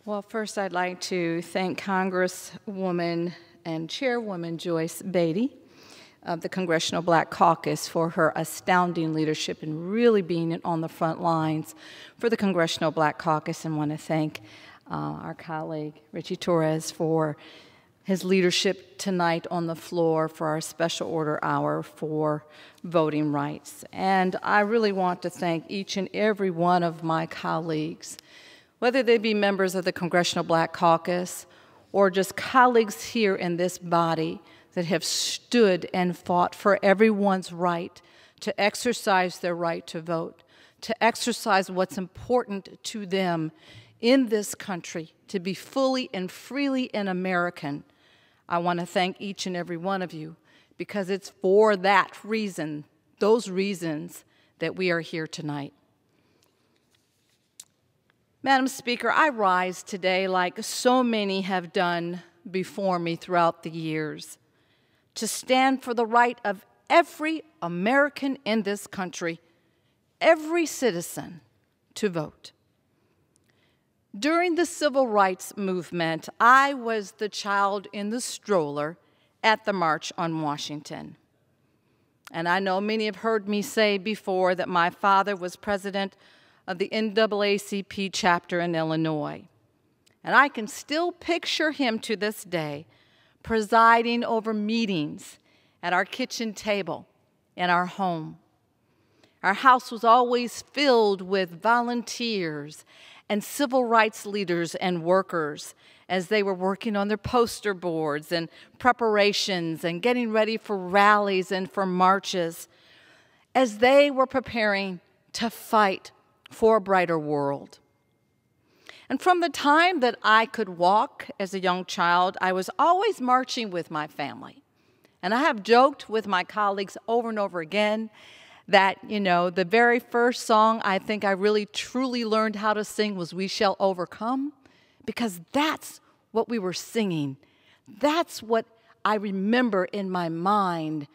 Well, first I'd like to thank Congresswoman and Chairwoman Joyce Beatty of the Congressional Black Caucus for her astounding leadership and really being on the front lines for the Congressional Black Caucus, and want to thank our colleague Richie Torres for his leadership tonight on the floor for our special order hour for voting rights. And I really want to thank each and every one of my colleagues, whether they be members of the Congressional Black Caucus or just colleagues here in this body that have stood and fought for everyone's right to exercise their right to vote, to exercise what's important to them in this country, to be fully and freely an American. I want to thank each and every one of you, because it's for that reason, those reasons, that we are here tonight. Madam Speaker, I rise today, like so many have done before me throughout the years, to stand for the right of every American in this country, every citizen, to vote. During the Civil Rights Movement, I was the child in the stroller at the March on Washington. And I know many have heard me say before that my father was president of the NAACP chapter in Illinois. And I can still picture him to this day presiding over meetings at our kitchen table in our home. Our house was always filled with volunteers and civil rights leaders and workers as they were working on their poster boards and preparations and getting ready for rallies and for marches, as they were preparing to fight for a brighter world. And from the time that I could walk as a young child, I was always marching with my family. And I have joked with my colleagues over and over again that, the very first song I think I really truly learned how to sing was "We Shall Overcome," because that's what we were singing. That's what I remember in my mind.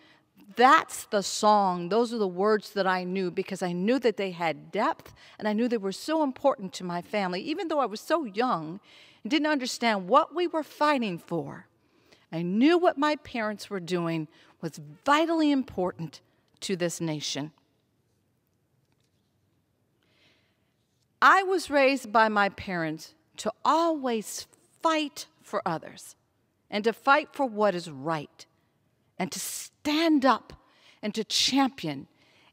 That's the song. Those are the words that I knew, because I knew that they had depth, and I knew they were so important to my family. Even though I was so young and didn't understand what we were fighting for, I knew what my parents were doing was vitally important to this nation. I was raised by my parents to always fight for others and to fight for what is right and to stand up and to champion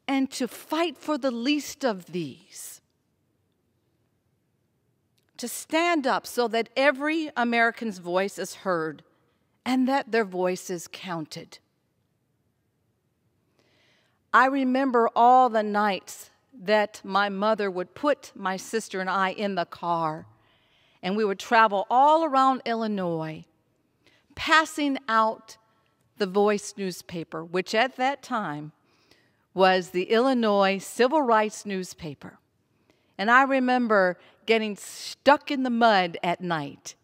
and to fight for the least of these. To stand up so that every American's voice is heard and that their voice is counted. I remember all the nights that my mother would put my sister and I in the car, and we would travel all around Illinois, passing out the Voice newspaper, which at that time was the Illinois Civil Rights newspaper. And I remember getting stuck in the mud at night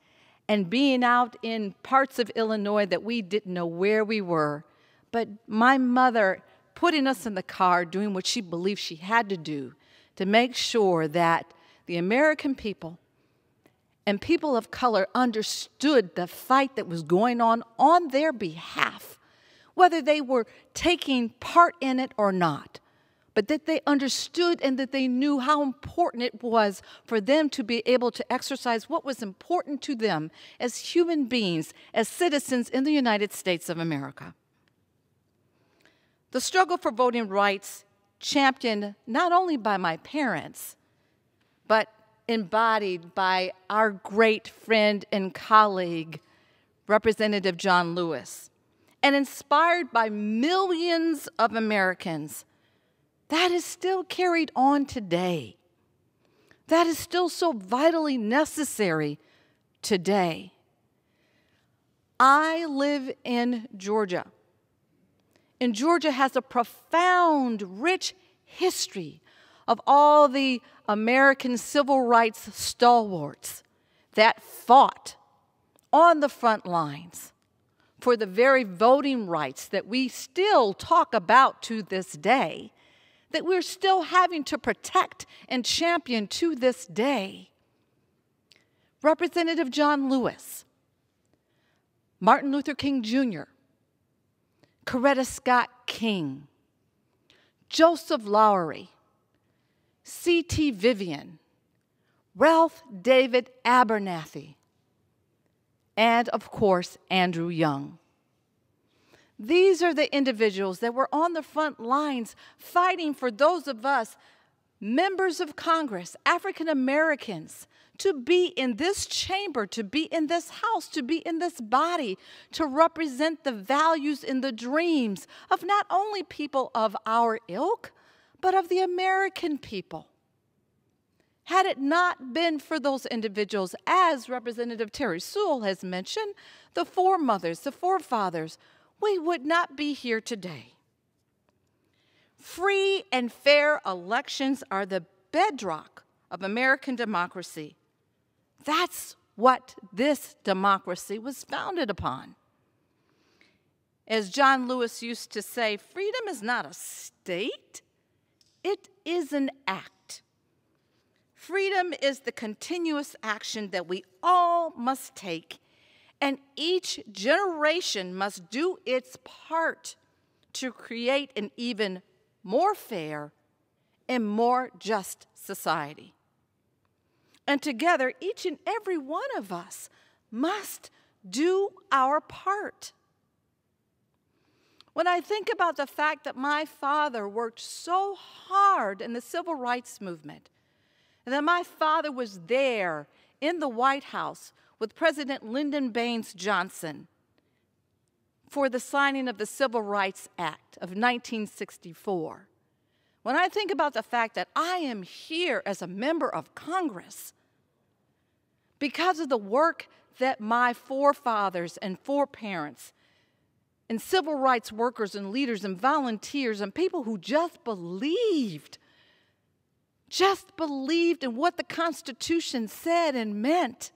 and being out in parts of Illinois that we didn't know where we were, but my mother putting us in the car, doing what she believed she had to do to make sure that the American people and people of color understood the fight that was going on their behalf, whether they were taking part in it or not, but that they understood and that they knew how important it was for them to be able to exercise what was important to them as human beings, as citizens in the United States of America. The struggle for voting rights, championed not only by my parents, but embodied by our great friend and colleague, Representative John Lewis, and inspired by millions of Americans, that is still carried on today. That is still so vitally necessary today. I live in Georgia. And Georgia has a profound, rich history of all the American civil rights stalwarts that fought on the front lines for the very voting rights that we still talk about to this day, that we're still having to protect and champion to this day. Representative John Lewis, Martin Luther King Jr., Coretta Scott King, Joseph Lowery, C.T. Vivian, Ralph David Abernathy, and, of course, Andrew Young. These are the individuals that were on the front lines fighting for those of us, members of Congress, African Americans, to be in this chamber, to be in this house, to be in this body, to represent the values and the dreams of not only people of our ilk, but of the American people. Had it not been for those individuals, as Representative Terry Sewell has mentioned, the foremothers, the forefathers, we would not be here today. Free and fair elections are the bedrock of American democracy. That's what this democracy was founded upon. As John Lewis used to say, freedom is not a state, it is an act. Freedom is the continuous action that we all must take, and each generation must do its part to create an even more fair and more just society. And together, each and every one of us must do our part. When I think about the fact that my father worked so hard in the civil rights movement, and that my father was there in the White House with President Lyndon Baines Johnson for the signing of the Civil Rights Act of 1964. When I think about the fact that I am here as a member of Congress because of the work that my forefathers and foreparents and civil rights workers and leaders and volunteers and people who just believed in what the Constitution said and meant,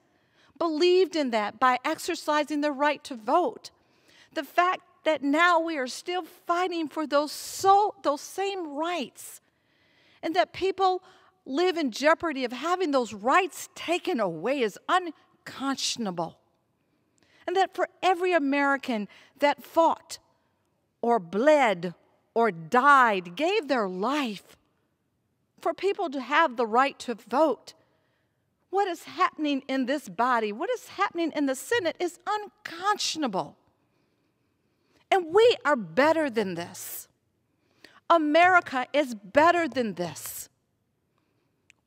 believed in that by exercising the right to vote. The fact that now we are still fighting for those same rights, and that people live in jeopardy of having those rights taken away is unconscionable. And that for every American that fought or bled or died, gave their life for people to have the right to vote, what is happening in this body, what is happening in the Senate is unconscionable. And we are better than this. America is better than this.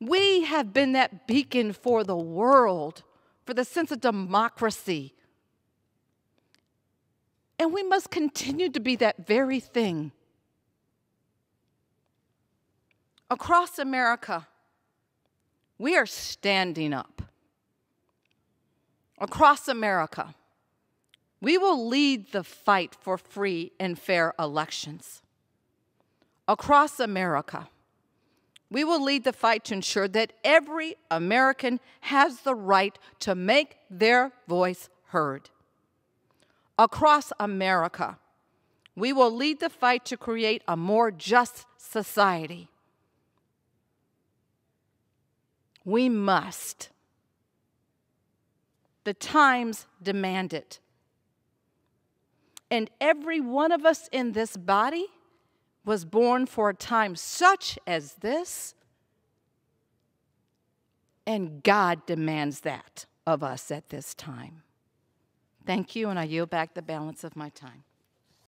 We have been that beacon for the world, for the sense of democracy. And we must continue to be that very thing. Across America, we are standing up. Across America, we will lead the fight for free and fair elections. Across America, we will lead the fight to ensure that every American has the right to make their voice heard. Across America, we will lead the fight to create a more just society. We must. The times demand it. And every one of us in this body was born for a time such as this, and God demands that of us at this time. Thank you, and I yield back the balance of my time.